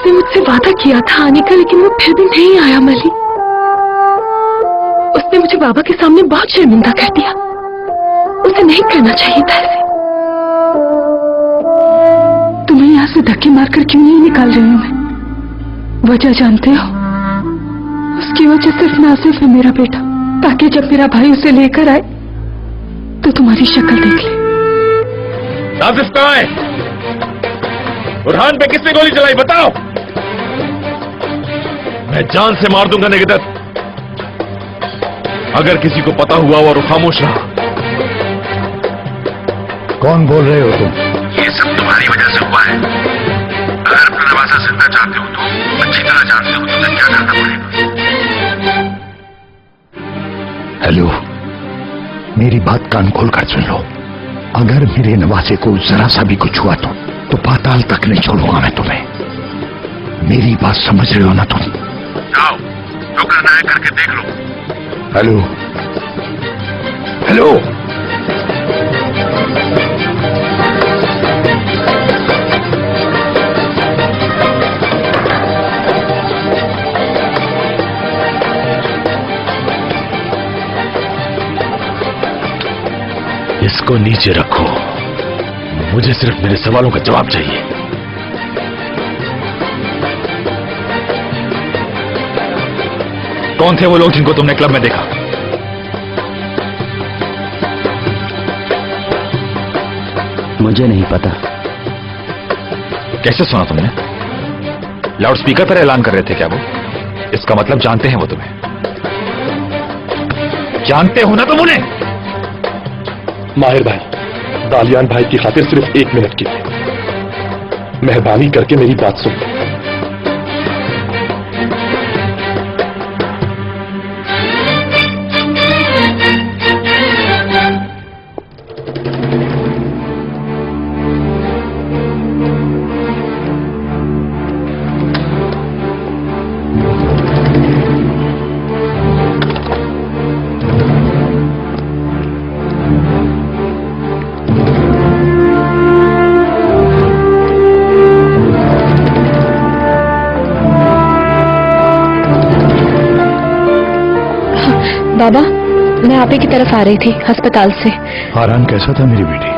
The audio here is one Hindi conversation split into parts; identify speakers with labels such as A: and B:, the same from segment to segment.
A: उसने मुझसे वादा किया था आने का, लेकिन वो फिर भी नहीं आया मली। उसने मुझे बाबा के सामने बहुत शर्मिंदा कर दिया। उसे नहीं करना चाहिए था ऐसे। तुम्हें यहाँ से धक्के मारकर क्यों नहीं निकाल रही हूँ मैं? वजह जानते हो? उसकी वजह सिर्फ नासिफ है मेरा बेटा, ताकि जब मेरा भाई उसे लेकर आए तो तुम्हारी शक्ल देख ले।
B: नासिफ कहाँ है? बुरहान पे किसने गोली चलाई बताओ। मैं जान से मार दूंगा निगदत अगर किसी को पता हुआ और खामोश रहा।
C: कौन बोल रहे हो तुम?
D: ये सब तुम्हारी वजह से हुआ है। अगर अपना नवासा जिंदा चाहते हो तो अच्छी तरह जानते हो तुम्हें क्या करना पड़ेगा।
C: हेलो, मेरी बात कान खोल कर सुन लो। अगर मेरे नवासे को जरा सा भी कुछ हुआ तो पाताल तक नहीं छोड़ूंगा मैं तुम्हें। मेरी बात समझ रहे हो ना तुम?
D: जाओ, जो करना है करके देख लो।
C: हेलो हेलो,
B: इसको नीचे रखो। मुझे सिर्फ मेरे सवालों का जवाब चाहिए। कौन थे वो लोग जिनको तुमने क्लब में देखा?
E: मुझे नहीं पता।
B: कैसे सुना तुमने? लाउडस्पीकर पर ऐलान कर रहे थे क्या वो? इसका मतलब जानते हैं वो तुम्हें? जानते हो ना तुम उन्हें?
F: माहिर भाई, दालियान भाई की खातिर सिर्फ 1 मिनट की मेहरबानी करके मेरी बात सुन।
A: बाबा, मैं आप ही की तरफ आ रही थी अस्पताल से।
C: आराम कैसा था मेरी बेटी?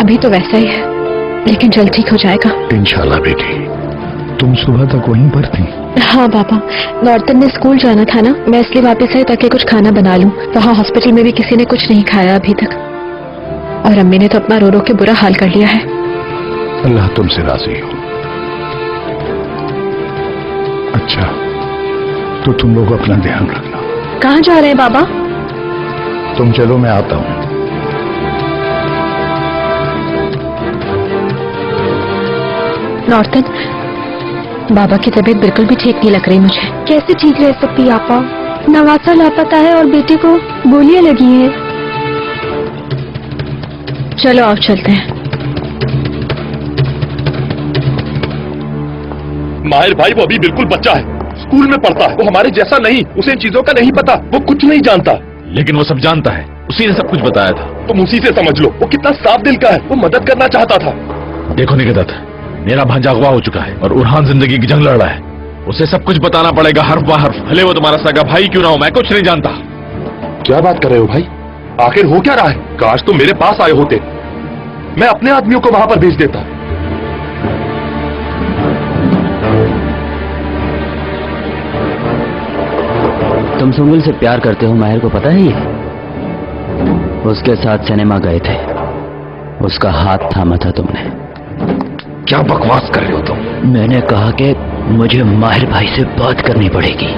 A: अभी तो वैसा ही है, लेकिन जल्द ठीक हो जाएगा
C: इंशाल्लाह। बेटी, तुम सुबह तक वहीं पर थी?
A: हाँ बाबा, नॉर्थन में स्कूल जाना था ना, मैं इसलिए वापस आई ताकि कुछ खाना बना लूं। वहाँ हॉस्पिटल में भी किसी ने कुछ नहीं खाया अभी तक, और अम्मी ने तो अपना रो रो के बुरा हाल कर लिया है।
C: अल्लाह तुमसे राजी हो। अच्छा, तो तुम लोग अपना ध्यान रखना।
A: कहाँ जा रहे हैं बाबा?
C: तुम चलो, मैं आता हूँ।
A: नॉर्थन, बाबा की तबीयत बिल्कुल भी ठीक नहीं लग रही मुझे। कैसे ठीक रह सकती आपा? नवासा लापता है और बेटे को गोलियां लगी हैं। चलो आओ चलते हैं।
F: माहिर भाई वो अभी बिल्कुल बच्चा है, स्कूल में पढ़ता है। वो हमारे जैसा नहीं, उसे इन चीजों का नहीं पता, वो कुछ नहीं जानता।
B: लेकिन वो सब जानता है, उसी ने सब कुछ बताया था।
F: तुम उसी से समझ लो, वो कितना साफ दिल का है, वो मदद करना चाहता था।
B: देखो निगदत, मेरा भांजा अगवा हो चुका है और उरहान जिंदगी की जंग लड़ रहा है। उसे सब कुछ बताना पड़ेगा, हर्फ बा हर्फ, भले वो तुम्हारा सगा भाई क्यों ना हो। मैं कुछ नहीं जानता।
F: क्या बात कर रहे हो भाई? आखिर हो क्या रहा है? काश तुम मेरे पास आए होते, मैं अपने आदमियों को वहां पर भेज देता।
E: तुम सुंबुल से प्यार करते हो, माहिर को पता है ये? उसके साथ सिनेमा गए थे, उसका हाथ थामा था तुमने।
C: क्या बकवास कर रहे हो तुम?
E: मैंने कहा कि मुझे माहिर भाई से बात करनी पड़ेगी।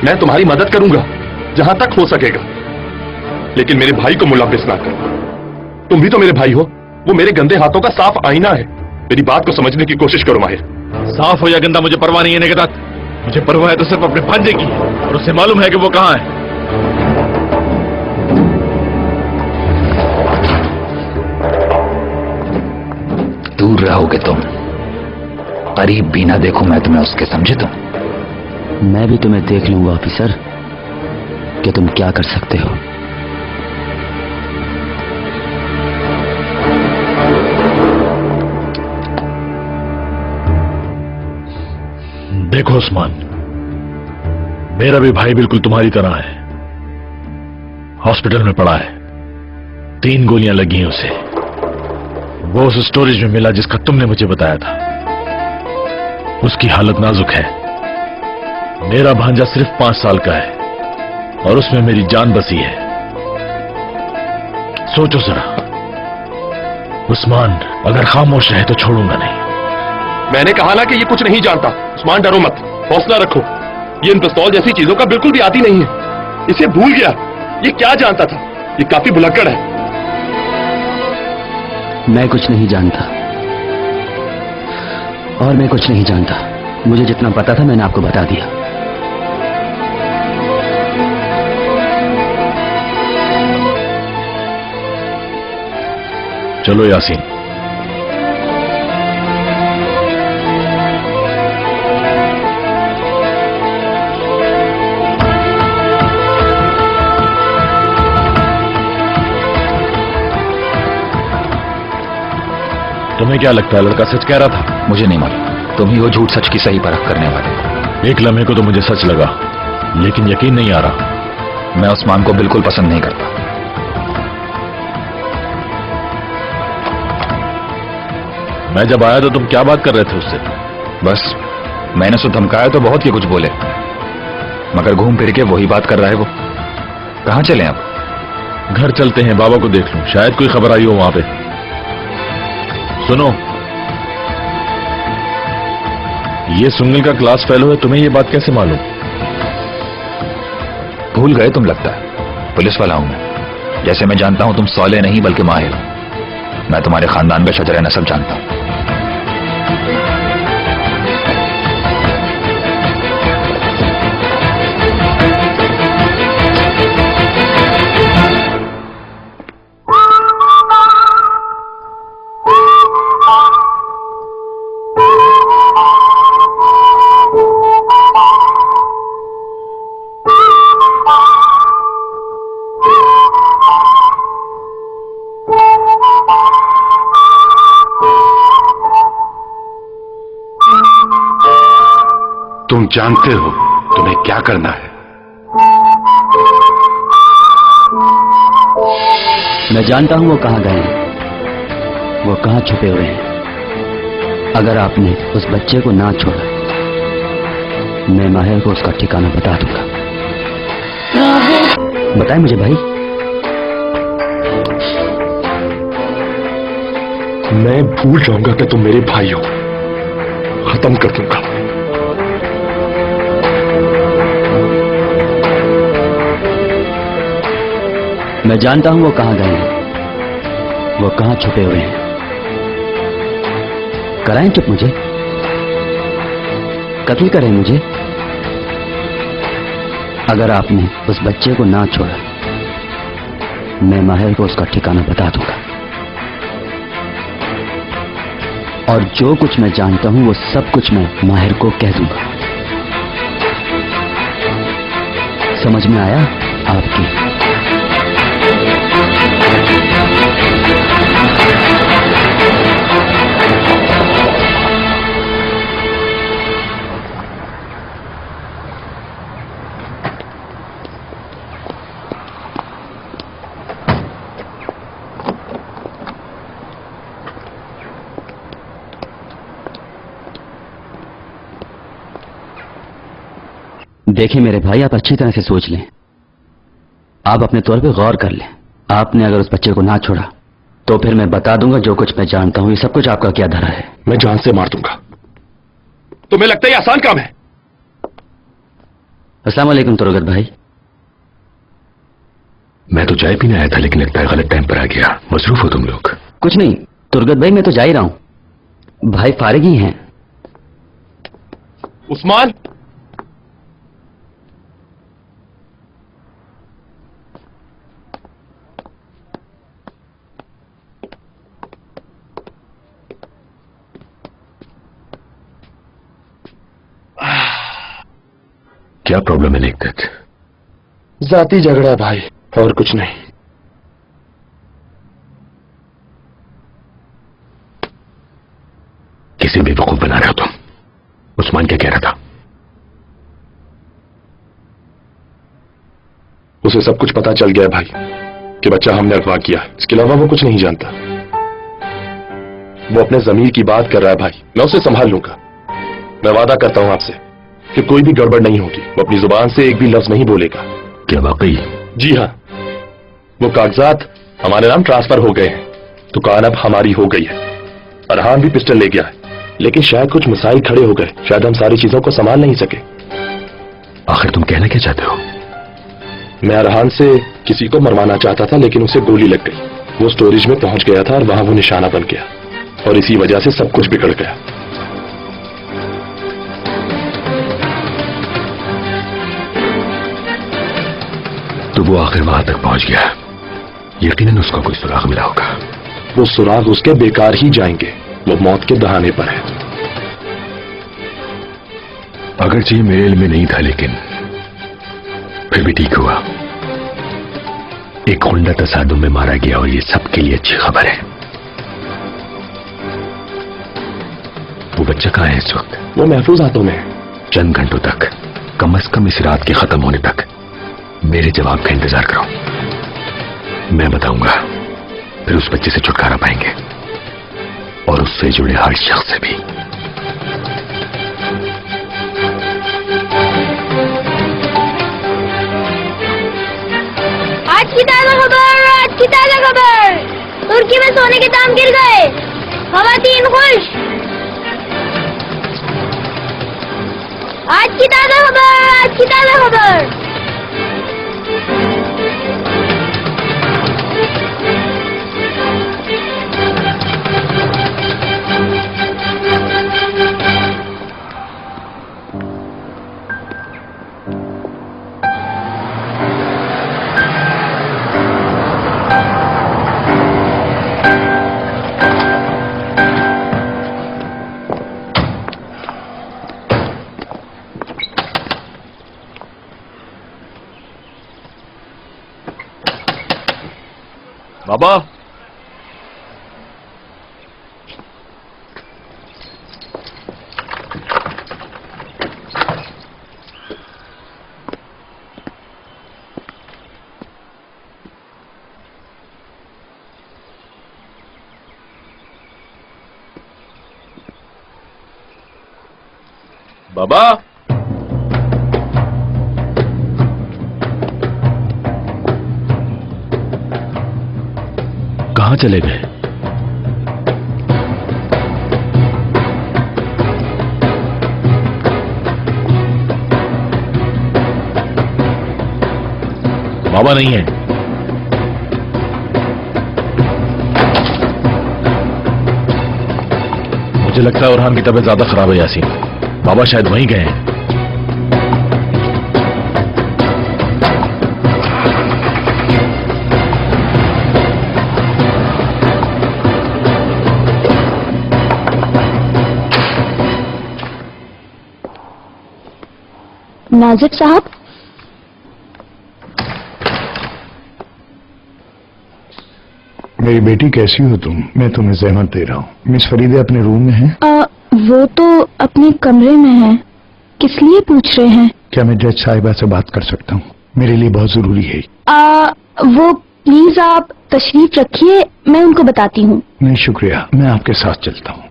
F: मैं तुम्हारी मदद करूंगा जहां तक हो सकेगा, लेकिन मेरे भाई को मुलव्विस ना करो। तुम भी तो मेरे भाई हो, वो मेरे गंदे हाथों का साफ आईना है। मेरी बात को समझने की कोशिश करो माहिर।
B: साफ हो या गंदा मुझे परवाह नहीं है निगदत। मुझे परवाह है तो सिर्फ अपने भांजे की, और उसे मालूम है कि वो कहां है।
C: दूर रहोगे तुम, करीब भी ना देखूं मैं तुम्हें उसके, समझे तुम?
E: मैं भी तुम्हें देख लूंगा ऑफिसर कि तुम क्या कर सकते हो।
B: देखो उस्मान, मेरा भी भाई बिल्कुल तुम्हारी तरह है। हॉस्पिटल में पड़ा है, 3 गोलियां लगी हैं उसे। वो उस स्टोरेज में मिला जिसका तुमने मुझे बताया था। उसकी हालत नाजुक है। मेरा भांजा सिर्फ 5 साल का है और उसमें मेरी जान बसी है। सोचो जरा। उस्मान, अगर खामोश रहे तो छोड़ूंगा नहीं।
F: मैंने कहा ना कि ये कुछ नहीं जानता। उस्मान, डरो मत, हौसला रखो। ये इन पिस्तौल जैसी चीजों का बिल्कुल भी आदी नहीं है। इसे भूल गया। ये क्या जानता था? ये काफी भुलक्कड़ है।
E: मैं कुछ नहीं जानता और मैं कुछ नहीं जानता। मुझे जितना पता था मैंने आपको बता दिया।
B: चलो यासीन। तुम्हें क्या लगता है लड़का सच कह रहा था?
C: मुझे नहीं मालूम। तुम ही हो झूठ सच की सही परख करने वाले।
B: एक लम्हे को तो मुझे सच लगा, लेकिन यकीन नहीं आ रहा।
C: मैं उस्मान को बिल्कुल पसंद नहीं करता।
B: मैं जब आया तो तुम क्या बात कर रहे थे उससे?
C: बस मैंने उसे धमकाया तो बहुत ही कुछ बोले, मगर घूम फिर के वही बात कर रहा है वो। कहां चले अब?
B: घर चलते हैं, बाबा को देख लूं, शायद कोई खबर आई हो वहां पे। सुनो, ये सुंगल का क्लास फेलो है, तुम्हें ये बात कैसे मालूम?
C: भूल गए तुम लगता है। पुलिस वाला हूं मैं। जैसे मैं जानता हूं तुम सौले नहीं बल्कि माहिर हो। मैं तुम्हारे खानदान में शजर नस्ल जानता हूं।
D: तुम जानते हो तुम्हें क्या करना है।
E: मैं जानता हूं वो कहां गए हैं, वो कहां छुपे हुए हैं। अगर आपने उस बच्चे को ना छोड़ा, मैं माहिर को उसका ठिकाना बता दूंगा। बताएं मुझे भाई।
F: मैं भूल जाऊंगा कि तुम मेरे भाई हो। खत्म कर दूंगा।
E: मैं जानता हूं वो कहां गए हैं, वो कहां छुपे हुए हैं। कराएं चुप मुझे, कत्ल करें मुझे। अगर आपने उस बच्चे को ना छोड़ा, मैं माहिर को उसका ठिकाना बता दूंगा। और जो कुछ मैं जानता हूं वो सब कुछ मैं माहिर को कह दूंगा। समझ में आया आपकी? देखिए मेरे भाई, आप अच्छी तरह से सोच लें। आप अपने तौर पे गौर कर लें। आपने अगर उस बच्चे को ना छोड़ा तो फिर मैं बता दूंगा जो कुछ मैं जानता हूं। ये सब कुछ आपका क्या धरा है?
F: मैं जान से मार दूंगा। तुम्हें लगता है ये आसान काम है?
E: अस्सलाम वालेकुम तुरगत भाई।
C: मैं तो चाय पीने आया था, लेकिन लगता है गलत टाइम पर आ गया। मसरूफ हो तुम लोग?
E: कुछ नहीं तुरगत भाई, मैं तो जा ही रहा हूं। भाई फारिग ही हैं।
F: उस्मान,
C: क्या प्रॉब्लम है लिखत?
F: जाती झगड़ा है भाई, और कुछ नहीं।
C: किसी बेवकूफ बना रहे हो तुम। उस्मान क्या कह रहा था?
F: उसे सब कुछ पता चल गया है भाई कि बच्चा हमने अगवा किया। इसके अलावा वो कुछ नहीं जानता। वो अपने जमीर की बात कर रहा है भाई। मैं उसे संभाल लूंगा। मैं वादा करता हूं आपसे कि कोई भी गड़बड़ नहीं होगी। वो अपनी जुबान से एक भी लफ्ज नहीं बोलेगा।
B: क्या वाकई?
F: जी हाँ, वो कागजात हमारे नाम ट्रांसफर हो गए हैं। दुकान अब हमारी हो गई है। अरहान भी पिस्टल ले गया है, लेकिन शायद कुछ मसाइल खड़े हो गए। शायद हम सारी चीजों को संभाल नहीं सके।
B: आखिर तुम कहना क्या चाहते हो?
F: मैं अरहान से किसी को मरवाना चाहता था, लेकिन उसे गोली लग गई। वो स्टोरेज में पहुंच गया था और वहां वो निशाना बन गया, और इसी वजह से सब कुछ बिगड़ गया।
B: तो वो आखिर वहां तक पहुंच गया। यकीनन उसको कोई सुराग मिला होगा।
F: वो सुराग उसके बेकार ही जाएंगे। वो मौत के दहाने पर है।
B: अगरचे मेरे इल्म में नहीं था, लेकिन फिर भी ठीक हुआ। एक खुंडा तसादुम में मारा गया, और ये सबके लिए अच्छी खबर है। वो बच्चा कहां है इस वक्त?
F: वो महफूज हाथों में है।
B: चंद घंटों तक, कम से कम इस रात के खत्म होने तक मेरे जवाब का इंतजार करो। मैं बताऊंगा, फिर उस बच्चे से छुटकारा पाएंगे, और उससे जुड़े हर शख्स से भी।
G: आज की ताजा खबर, आज की ताजा खबर। तुर्की में सोने के दाम गिर गए। खवातीन खुश। आज की ताजा खबर, आज की ताजा खबर।
B: बाबा, बाबा, कहां चले गए? बाबा नहीं है। मुझे लगता है अरहान की तबीयत ज्यादा खराब है यासीन। बाबा शायद वहीं गए हैं।
G: नाजिर साहब,
C: मेरी बेटी कैसी हो तुम? मैं तुम्हें जहमत दे रहा हूँ। मिस फरीदे अपने रूम में हैं?
G: वो तो अपने कमरे में है। किस लिए पूछ रहे हैं?
C: क्या मैं जज साहिबा से बात कर सकता हूँ? मेरे लिए बहुत जरूरी है।
G: वो प्लीज आप तशरीफ रखिए, मैं उनको बताती हूँ।
C: नहीं शुक्रिया, मैं आपके साथ चलता हूँ।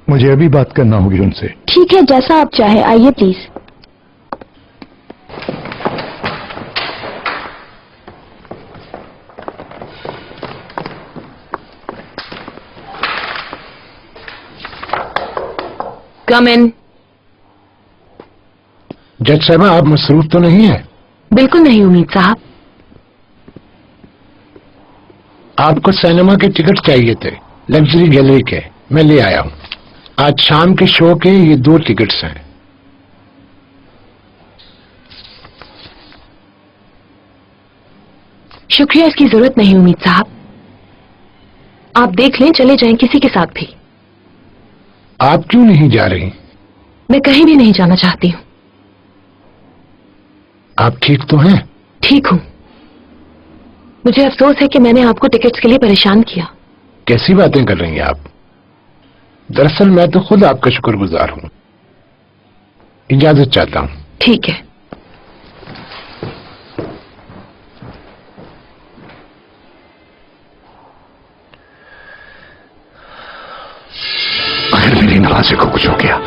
C: मुझे अभी बात करना होगी उनसे।
G: ठीक है, जैसा आप चाहे, आइए प्लीज।
A: कम इन।
C: जज साहबा, आप मसरूफ तो नहीं है?
A: बिल्कुल नहीं उम्मीद साहब।
H: आपको सिनेमा के टिकट चाहिए थे, लग्जरी गैलरी के। मैं ले आया हूँ। आज शाम के शो के ये 2 टिकट्स हैं।
A: शुक्रिया, इसकी जरूरत नहीं उम्मीद साहब। आप देख लें, चले जाएं किसी के साथ भी।
H: आप क्यों नहीं जा रही?
A: मैं कहीं भी नहीं जाना चाहती हूँ।
H: आप ठीक तो हैं?
A: ठीक हूँ। मुझे अफसोस है कि मैंने आपको टिकट्स के लिए परेशान किया।
H: कैसी बातें कर रही हैं आप? दरअसल मैं तो खुद आपका शुक्रगुजार हूँ। इजाजत चाहता हूँ।
A: ठीक है।
C: नवासे को कुछ हो गया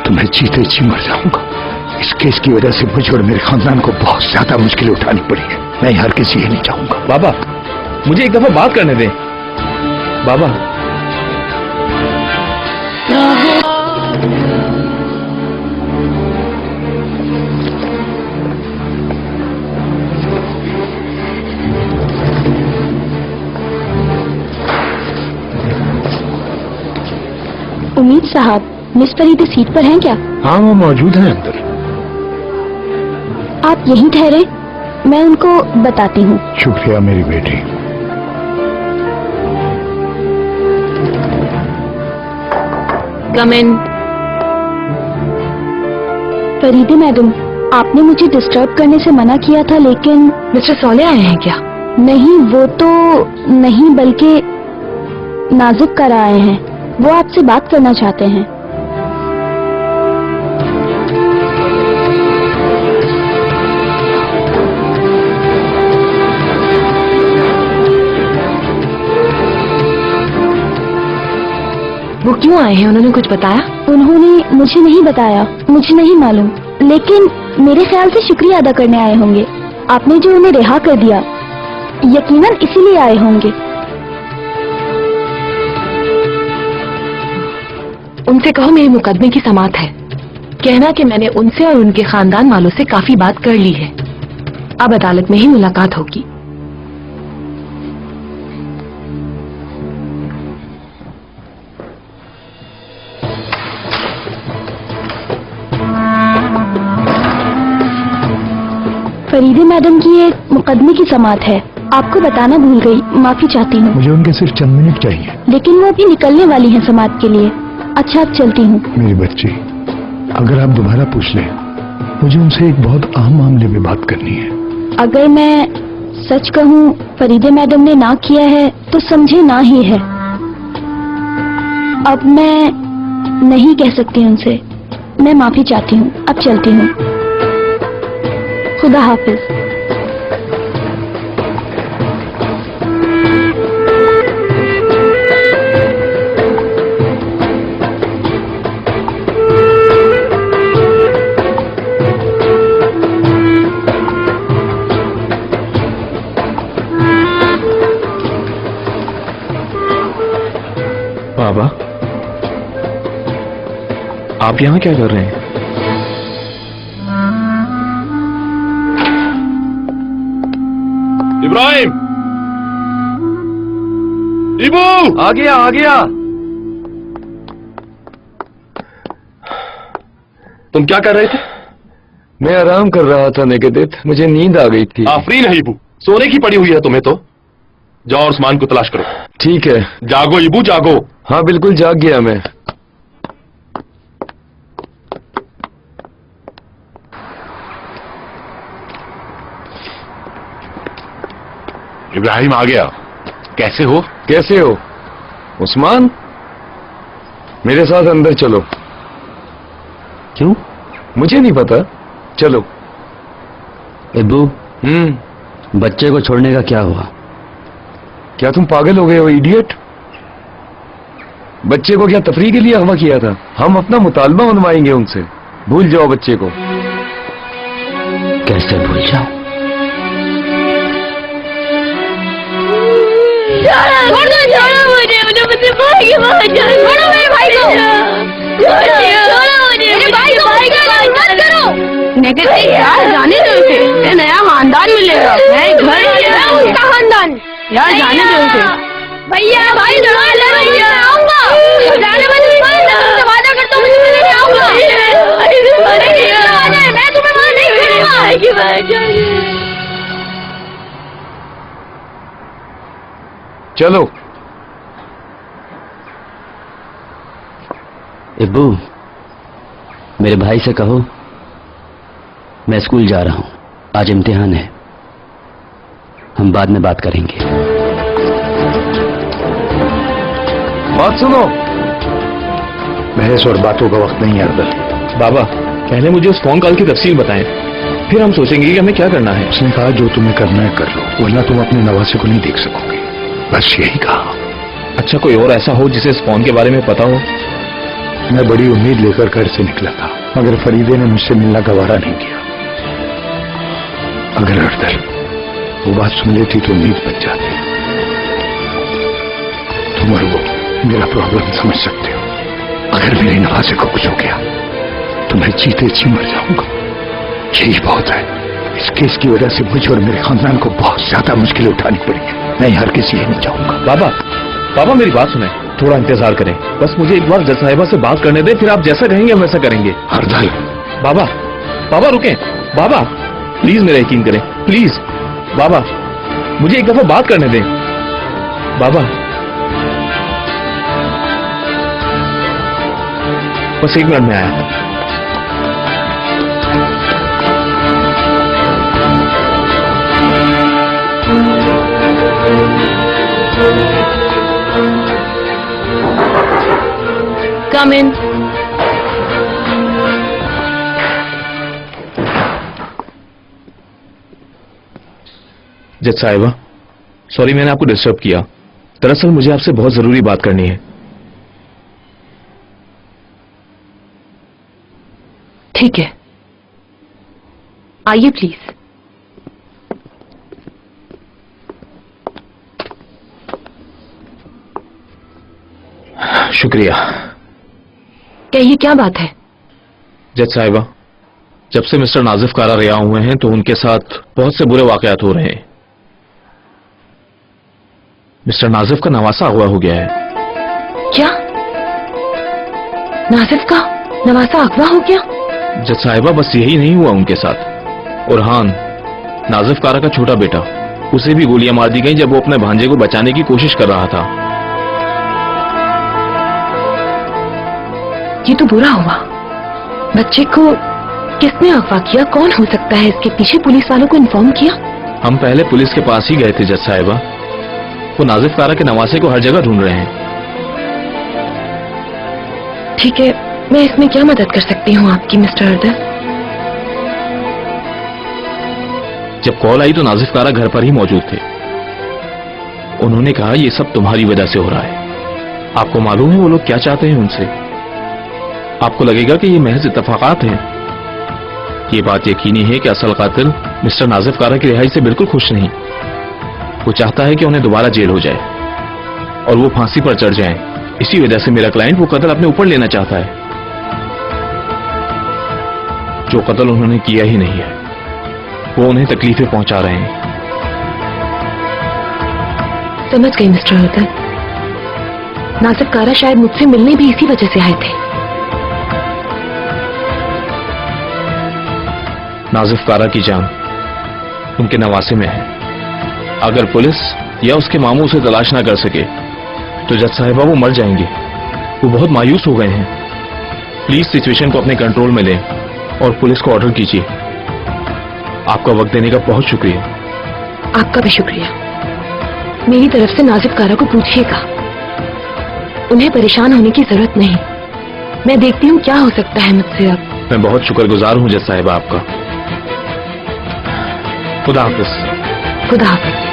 C: तो मैं जीते जी मर जाऊंगा। इस केस की वजह से मुझे और मेरे खानदान को बहुत ज्यादा मुश्किलें उठानी पड़ी है। मैं हर किसी ये नहीं चाहूंगा।
F: बाबा मुझे एक दफा बात करने दें। बाबा
G: उम्मीद साहब, मिस फरीदे सीट पर हैं क्या?
H: हाँ वो मौजूद है अंदर।
G: आप यहीं ठहरे, मैं उनको बताती हूँ।
C: शुक्रिया मेरी बेटी।
A: कम इन।
G: फरीदे मैडम, आपने मुझे डिस्टर्ब करने से मना किया था, लेकिन
A: मिस्टर सोले आए हैं क्या?
G: नहीं, वो तो नहीं, बल्कि नाजुक कर आए हैं। वो आपसे बात करना चाहते हैं।
A: वो क्यों आए हैं? उन्होंने कुछ बताया?
G: उन्होंने मुझे नहीं बताया, मुझे नहीं मालूम, लेकिन मेरे ख्याल से शुक्रिया अदा करने आए होंगे। आपने जो उन्हें रिहा कर दिया, यकीनन इसीलिए आए होंगे।
A: उनसे कहो मेरे मुकदमे की समाअत है। कहना कि मैंने उनसे और उनके खानदान वालों से काफी बात कर ली है। अब अदालत में ही मुलाकात होगी।
G: फरीदे मैडम की एक मुकदमे की समाअत है। आपको बताना भूल गई, माफी चाहती हूँ।
C: मुझे उनके सिर्फ चंद मिनट चाहिए।
G: लेकिन वो अभी निकलने वाली हैं समाअत के लिए। अच्छा, अब चलती हूँ।
C: मेरी बच्ची, अगर आप दोबारा पूछ लें, मुझे उनसे एक बहुत अहम मामले में बात करनी है।
G: अगर मैं सच कहूँ, फरीदे मैडम ने ना किया है तो समझे ना ही है। अब मैं नहीं कह सकती उनसे। मैं माफी चाहती हूँ, अब चलती हूँ। खुदा हाफिज।
F: बाबा आप यहाँ क्या कर रहे हैं? इब्राहिम, इबू, आ गया आ गया। तुम क्या कर रहे थे?
I: मैं आराम कर रहा था निकेतित, मुझे नींद आ गई थी।
F: आफरीन है इबू, सोने की पड़ी हुई है तुम्हें तो। जाओ और उस्मान को तलाश करो।
I: ठीक है।
F: जागो इबू जागो।
I: हाँ बिल्कुल जाग गया मैं।
B: इब्राहिम आ गया। कैसे हो?
I: कैसे हो उस्मान? मेरे साथ अंदर चलो।
E: क्यों?
I: मुझे नहीं पता, चलो।
E: अब्बू, बच्चे को छोड़ने का क्या हुआ?
I: क्या तुम पागल हो गए हो इडियट? बच्चे को क्या तफरीह के लिए अगवा किया था? हम अपना मुतालबा मनवाएंगे उनसे। भूल जाओ बच्चे को।
E: कैसे भूल जाओ?
G: छोड़ो मुझे, मुझे भाई के पास जाना। छोड़ो मेरे भाई को। छोड़ो मुझे, मेरे भाई को मत करो।
A: नेगेटिव यार, जाने दो उसे। नया खानदान मिलेगा। मैं घर
G: उसका खानदान
A: यार, जाने दो उसे।
G: भैया भाई भैया आऊंगा। जाने मत, वादा करता हूँ मुझे मिलने आऊंगा। मैं तुम्हें मना नहीं करूंगा।
I: चलो।
E: अब्बू, मेरे भाई से कहो मैं स्कूल जा रहा हूं, आज इम्तिहान है। हम बाद में बात करेंगे।
I: बात सुनो।
C: बहस और बातों का वक्त नहीं है अरबल।
F: बाबा पहले मुझे उस फोन कॉल की तफसील बताएं, फिर हम सोचेंगे कि हमें क्या करना है।
C: उसने कहा जो तुम्हें करना है कर लो, वरना तुम अपने नवासे को नहीं देख सकोगे। बस यही कहा।
F: अच्छा कोई और ऐसा हो जिसे इस फोन के बारे में पता हो?
C: मैं बड़ी उम्मीद लेकर घर से निकला था, मगर फरीदे ने मुझसे मिलना गवारा नहीं किया। अगर हरदल वो बात सुन लेती तो उम्मीद बच जाती। तुम और वो मेरा प्रॉब्लम समझ सकते हो। अगर मेरी नवाजे को कुछ हो गया तो मैं जीते जी मर जाऊंगा। यही बहुत है। इस केस की वजह से मुझे और मेरे खानदान को बहुत ज्यादा मुश्किलें उठानी पड़ी है। मैं हर किसी नहीं चाहूंगा।
F: बाबा, बाबा मेरी बात सुने, थोड़ा इंतजार करें। बस मुझे एक बार जज साहिबा से बात करने दें, फिर आप जैसा कहेंगे हम वैसा करेंगे।
C: हरदल,
F: बाबा, बाबा रुकें। बाबा प्लीज मेरा यकीन करें, प्लीज। बाबा मुझे एक दफा बात करने दें। बाबा बस 1 मिनट में आया।
A: Come in.
F: जज साहिबा, सॉरी मैंने आपको डिस्टर्ब किया। दरअसल मुझे आपसे बहुत जरूरी बात करनी है।
A: ठीक है, आइए प्लीज।
F: शुक्रिया।
A: कहिए क्या बात है?
F: जज साहिबा, जब से मिस्टर नाजिफ कारा रिहा हुए हैं तो उनके साथ बहुत से बुरे वाकयात हो रहे हैं। मिस्टर नाजिफ का नवासा अगवा हो गया है।
A: क्या? नासिफ का नवासा अगवा हो गया?
F: जज साहिबा, बस यही नहीं हुआ उनके साथ। उरहान, नाजिफ कारा का छोटा बेटा, उसे भी गोलियां मार दी गई जब वो अपने भांजे को बचाने की कोशिश कर रहा था।
A: ये तो बुरा हुआ। बच्चे को किसने अगवा किया? कौन हो सकता है इसके पीछे? पुलिस वालों को इन्फॉर्म किया?
F: हम पहले पुलिस के पास ही गए थे जज साहिबा। वो नाजिफ कारा के नवासे को हर जगह ढूंढ रहे हैं।
A: ठीक है, मैं इसमें क्या मदद कर सकती हूँ आपकी मिस्टर हरदल?
F: जब कॉल आई तो नाजिफ कारा घर पर ही मौजूद थे। उन्होंने कहा ये सब तुम्हारी वजह से हो रहा है। आपको मालूम है वो लोग क्या चाहते हैं उनसे? आपको लगेगा कि ये महज इत्तफाकात हैं। ये बात यकीनी है कि असल कातिल मिस्टर नाजिफ कारा की रिहाई से बिल्कुल खुश नहीं। वो चाहता है कि उन्हें दोबारा जेल हो जाए और वो फांसी पर चढ़ जाएं। इसी वजह से मेरा क्लाइंट वो कत्ल अपने ऊपर लेना चाहता है, जो कत्ल उन्होंने किया ही नहीं है। वो उन्हें तकलीफें पहुंचा रहे हैं।
A: समझ गई मिस्टर हरदल। नासिफ कारा शायद मुझसे मिलने भी इसी वजह से आए थे।
F: नाजिफ कारा की जान उनके नवासे में है। अगर पुलिस या उसके मामू उसे तलाश ना कर सके तो जज साहिबा वो मर जाएंगे। वो बहुत मायूस हो गए हैं। प्लीज सिचुएशन को अपने कंट्रोल में लें और पुलिस को ऑर्डर कीजिए। आपका वक्त देने का बहुत शुक्रिया।
A: आपका भी शुक्रिया। मेरी तरफ से नाजिफ कारा को पूछिएगा। उन्हें परेशान होने की जरूरत नहीं। मैं देखती हूँ क्या हो सकता है मुझसे अब।
F: मैं बहुत शुक्रगुजार हूँ जज साहिबा आपका। खुदा हाफिज।
A: खुदा हाफिज।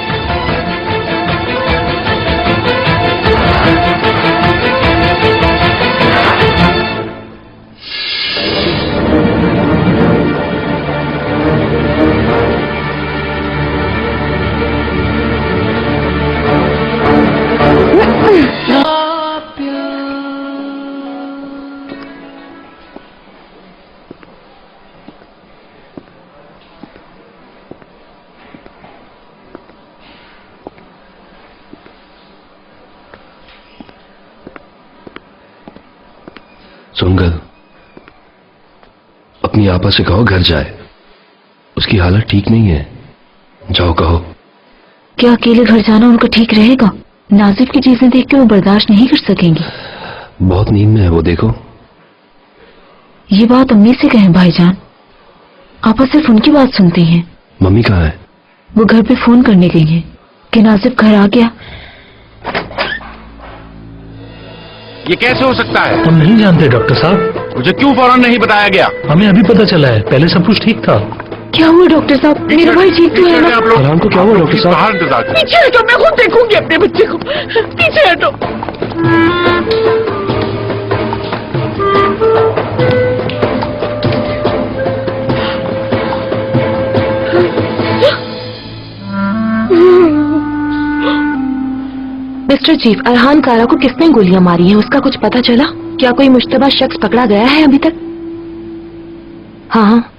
I: सुंगल, अपनी आपा से कहो घर जाए। उसकी हालत ठीक नहीं है। जाओ कहो।
A: क्या अकेले घर जाना उनको ठीक रहेगा? नाजिफ की चीजें देख के वो बर्दाश्त नहीं कर सकेंगी।
I: बहुत नींद में है वो, देखो।
A: ये बात अम्मी से कहें भाईजान। आपा सिर्फ उनकी बात सुनती हैं।
I: मम्मी कहाँ है?
A: वो घर पे फोन करने गई हैं कि नाजिफ घर आ गया।
D: ये कैसे हो सकता है?
B: हम नहीं जानते डॉक्टर साहब।
D: मुझे क्यों फौरन नहीं बताया गया?
B: हमें अभी पता चला है, पहले सब कुछ ठीक था।
A: क्या हुआ डॉक्टर साहब? मेरा भाई ठीक तो है ना?
D: आप लोग
I: फरहान को क्या हुआ डॉक्टर साहब?
D: बाहर इंतजार करें।
A: पीछे हटो, मैं खुद देखूंगी अपने बच्चे को। पीछे हटो।
J: मिस्टर चीफ, अरहान कारा को किसने गोलियां मारी हैं, उसका कुछ पता चला? क्या कोई मुश्तबा शख्स पकड़ा गया है अभी तक? हाँ हाँ,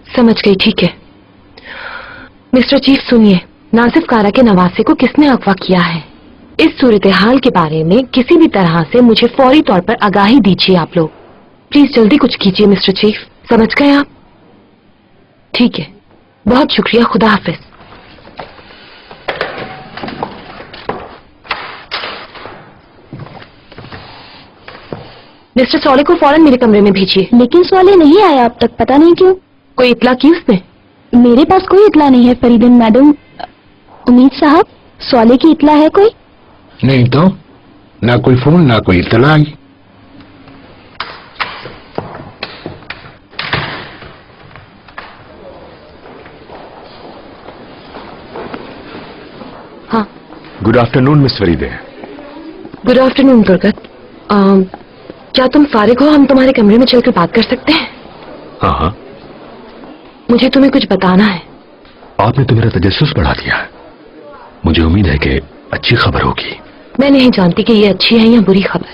J: समझ गई, ठीक है। मिस्टर चीफ सुनिए, नासिफ कारा के नवासे को किसने अगवा किया है, इस सूरत हाल के बारे में किसी भी तरह से मुझे फौरी तौर पर आगाही दीजिए आप लोग। प्लीज जल्दी कुछ कीजिए मिस्टर चीफ, समझ गए आप? ठीक है, बहुत शुक्रिया, खुदा हाफिज। मिस्टर सॉले को फौरन मेरे कमरे में भेजिए।
G: लेकिन सॉले नहीं आया अब तक, पता नहीं क्यों।
J: कोई इतला की उसने?
G: मेरे पास कोई इतला नहीं है फरीदन मैडम। उम्मीद साहब, सॉले की इतला है कोई?
H: नहीं तो, ना कोई फोन ना कोई इत्तला आई।
J: हाँ,
C: good afternoon miss Faride.
J: Good afternoon Durgat. क्या तुम फारिग हो? हम तुम्हारे कमरे में चलकर बात कर सकते हैं?
C: हाँ हाँ,
J: मुझे तुम्हें कुछ बताना है।
C: आपने तो मेरा तजस्सुस बढ़ा दिया। मुझे उम्मीद है कि अच्छी खबर होगी।
J: मैं नहीं जानती कि ये अच्छी है या बुरी खबर।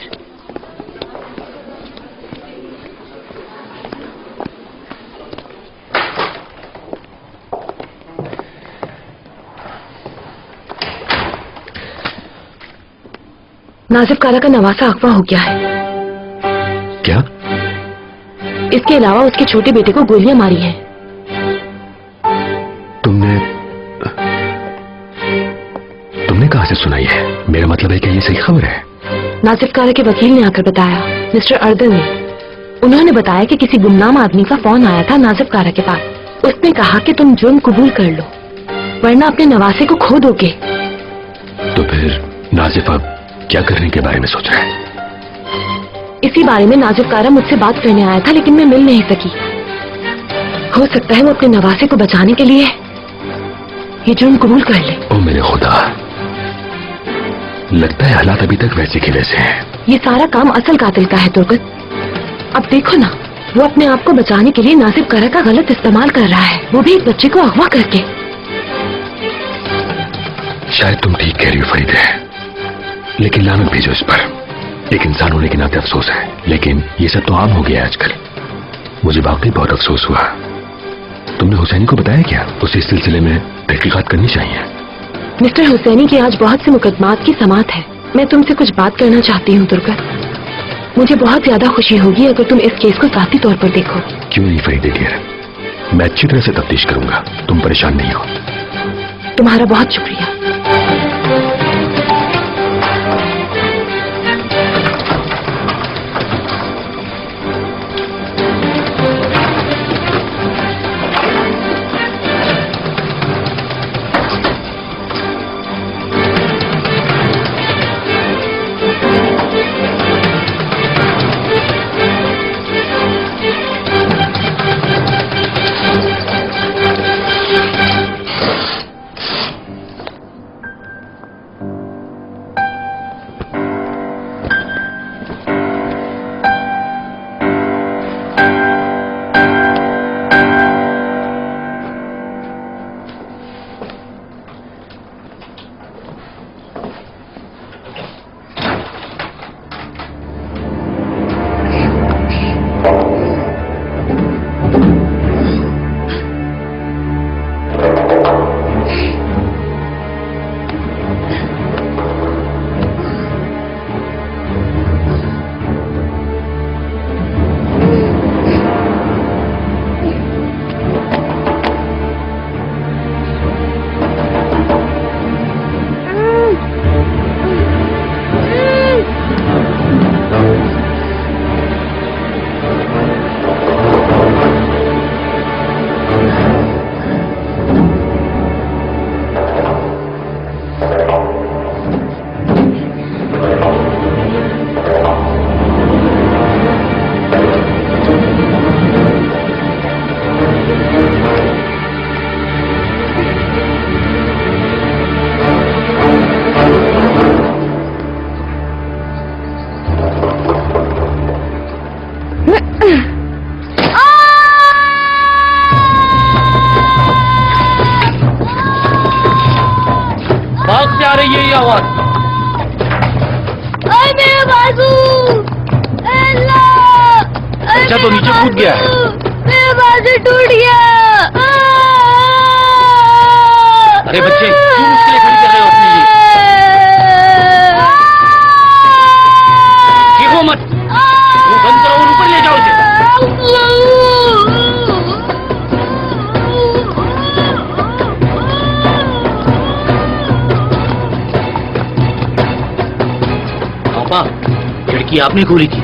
J: नासिफ कारा का नवासा अगवा हो गया है।
C: क्या?
J: इसके अलावा उसके छोटे बेटे को गोलियां मारी हैं।
C: तुमने कहां से सुनाई है? मेरा मतलब है कि ये सही खबर है?
J: नासिफ कारा के वकील ने आकर बताया, मिस्टर अर्दन ने। उन्होंने बताया कि किसी गुमनाम आदमी का फोन आया था नासिफ कारा के पास। उसने कहा कि तुम जुर्म कबूल कर लो वरना अपने नवासे को खो दोगे।
C: तो फिर नासिफ अब क्या करने के बारे में सोच रहा है?
J: इसी बारे में नासिफ कारा मुझसे बात करने आया था, लेकिन मैं मिल नहीं सकी। हो सकता है वो अपने नवासे को बचाने के लिए ये जुर्म कबूल कर ले।
C: ओ मेरे खुदा, लगता है हालात अभी तक वैसे के वैसे हैं।
J: ये सारा काम असल कातिल का है दुर्गत। अब देखो ना, वो अपने आप को बचाने के लिए नासिफ कारा का गलत इस्तेमाल कर रहा है, वो भी एक बच्चे को अगवा करके।
C: शायद तुम ठीक कह रही हो फरीदे, लेकिन लानत भेजो इस पर। एक इंसान होने के नाते अफसोस है, लेकिन ये सब तो आम हो गया है आजकल। मुझे वाकई बहुत अफसोस हुआ। तुमने हुसैनी को बताया क्या? उसे इस सिलसिले में तहकीकात करनी चाहिए।
J: मिस्टर हुसैनी की आज बहुत से मुकदमात की समाअत है। मैं तुमसे कुछ बात करना चाहती हूँ दुर्गत। मुझे बहुत ज्यादा खुशी होगी अगर तुम इस केस को जाती तौर पर देखो।
C: क्यों नहीं फरीदे डियर, मैं अच्छी तरह से तफ्तीश करूंगा, तुम परेशान नहीं हो।
J: तुम्हारा बहुत शुक्रिया।
G: मेरा बाजू,
F: बच्चा तो नीचे कूद गया है।
G: मेरा बाजू टूट गया।
F: अरे बच्चे, क्यों मुश्किलें खड़ी कर रहे हो अपने लिए? देखो मत, वो बंद करो और ऊपर ले जाओ इसे। पापा, खिड़की आपने खोली थी।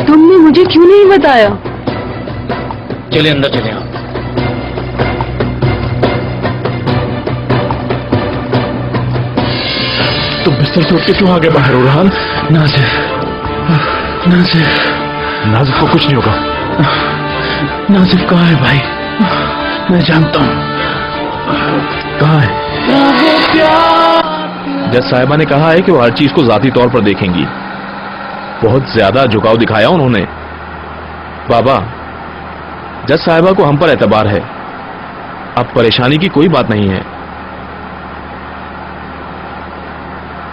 A: तुमने मुझे क्यों नहीं बताया?
F: चले अंदर चले आप।
B: तुम बिस्तर से उठ के क्यों आगे बाहर उड़ान? नाजिफ, नाजिफ, नाजिफ को कुछ नहीं होगा। नाजिफ कहाँ है भाई? मैं जानता हूँ कहाँ है। जज साहिबा ने कहा है कि वो हर चीज को जाती तौर पर देखेंगी। बहुत ज्यादा झुकाव दिखाया उन्होंने। बाबा, जज साहिबा को हम पर एतबार है। अब परेशानी की कोई बात नहीं है।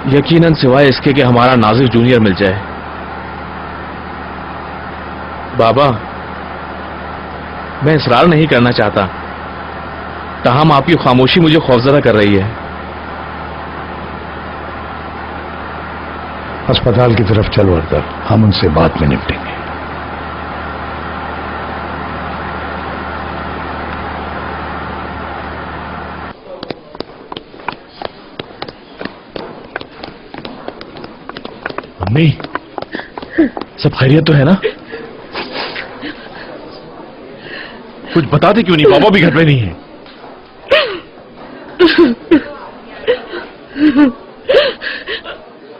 B: यकीनन सिवाय इसके कि हमारा नाजिफ जूनियर मिल जाए। बाबा, मैं इसरार नहीं करना चाहता, ताहम आपकी खामोशी मुझे खौफजदा कर रही है।
C: अस्पताल की तरफ चल वर्दा, हम उनसे बाद में निपटेंगे।
B: अम्मी, सब खैरियत तो है ना? कुछ बताते क्यों नहीं? पापा भी घर पे नहीं है।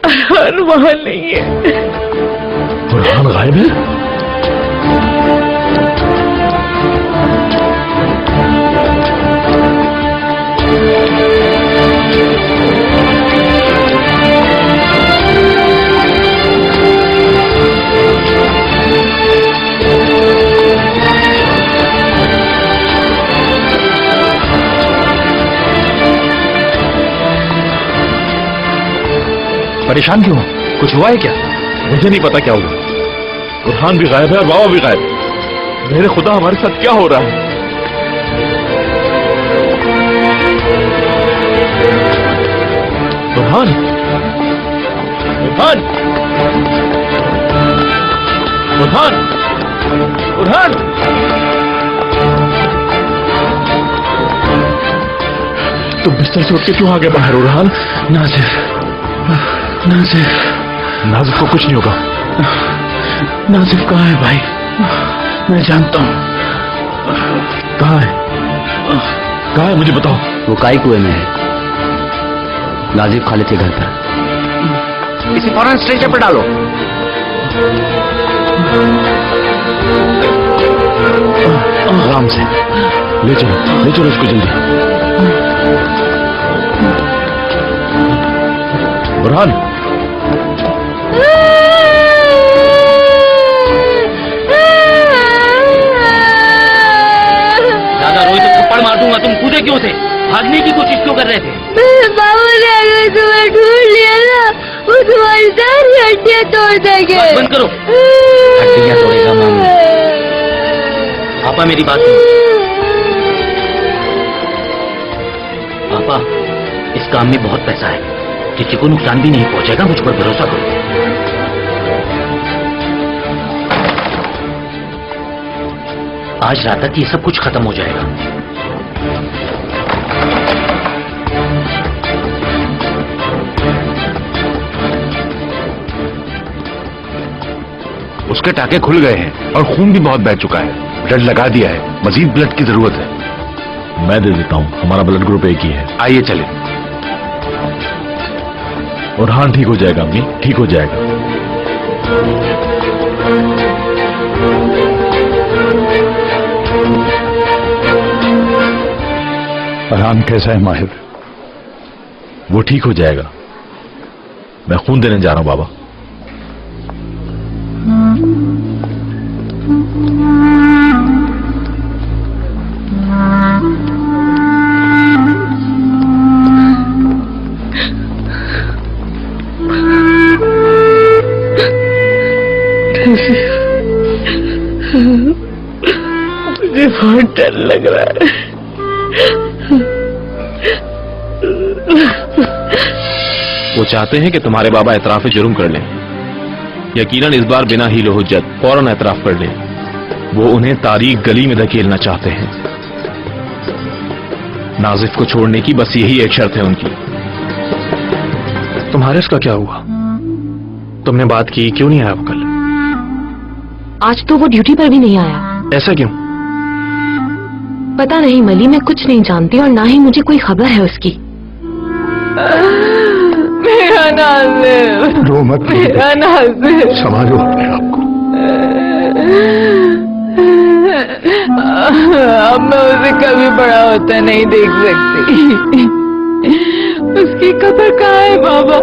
A: अरहान वहां नहीं है।
B: अरहान गायब है?
C: परेशान क्यों हो? कुछ हुआ है क्या?
B: मुझे नहीं पता क्या हुआ। बुरहान भी गायब है और बाबा भी गायब। मेरे खुदा, हमारे साथ क्या हो रहा है? बुरहान, बुरहान, बुरहान, बुरहान! तुम बिस्तर से उठ के क्यों आ गए बाहर बुरहान? नाजिफ, नाजिफ, नाजिफ को कुछ नहीं होगा। नाजिफ कहाँ है भाई? मैं जानता हूँ कहाँ है। कहाँ है मुझे बताओ।
E: वो काई कुएं में है। नाजिफ खालिद के घर पर।
C: इसे फौरन स्ट्रेचर पर डालो।
B: आराम से ले चलो इसको जल्दी। बुरहान,
F: दादा रोहित, तो थप्पड़ मार दूंगा। तुम कूदे क्यों थे? भागने की कोशिश क्यों कर रहे थे?
G: मेरे बाबू ने अगर तुम्हें ढूंढ लिया ना, वो तुम्हारी सारी हड्डियां तोड़ देंगे।
F: बस बंद करो। हड्डियां तोड़ेगा मामू। पापा मेरी बात सुनो। पापा, इस काम में बहुत पैसा है, किसी को नुकसान भी नहीं पहुंचेगा। मुझ पर भरोसा करो। आज रात तक ये सब कुछ खत्म हो जाएगा।
C: उसके टाके खुल गए हैं और खून भी बहुत बह चुका है। ब्लड लगा दिया है, मजीद ब्लड की जरूरत है।
B: मैं दे देता हूँ, हमारा ब्लड ग्रुप एक ही है।
C: आइए चले।
B: बुरहान ठीक हो जाएगा अम्मी, ठीक हो जाएगा।
C: फरहान कैसा है माहिर?
B: वो ठीक हो जाएगा। मैं खून देने जा रहा हूं बाबा।
A: मुझे बहुत डर लग रहा है।
F: वो चाहते हैं कि तुम्हारे बाबा एतराफ जुर्म कर लें। यकीनन इस बार बिना हीलो हुज्जत फौरन एतराफ कर लें। वो उन्हें तारीख गली में धकेलना चाहते हैं। नाजिफ को छोड़ने की बस यही एक शर्त है उनकी।
B: तुम्हारे इसका क्या हुआ? तुमने बात की, क्यों नहीं आया वो कल?
J: आज तो वो ड्यूटी पर भी नहीं आया।
B: ऐसा क्यों?
J: पता नहीं मली, मैं कुछ नहीं जानती और ना ही मुझे कोई खबर है उसकी।
A: मेरा नाज़िफ,
C: रो मत,
A: मेरा नाज़िफ।
C: संभालो अपने आप को।
A: अब मैं उसे कभी बड़ा होता नहीं देख सकती। उसकी कब्र कहाँ है बाबा?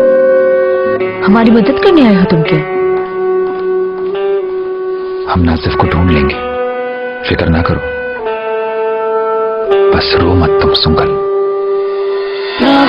J: हमारी मदद करने आए हो तुम क्या?
C: हम नाजिफ को ढूंढ लेंगे, फिक्र ना करो। बस रो मत तुम सुंगल।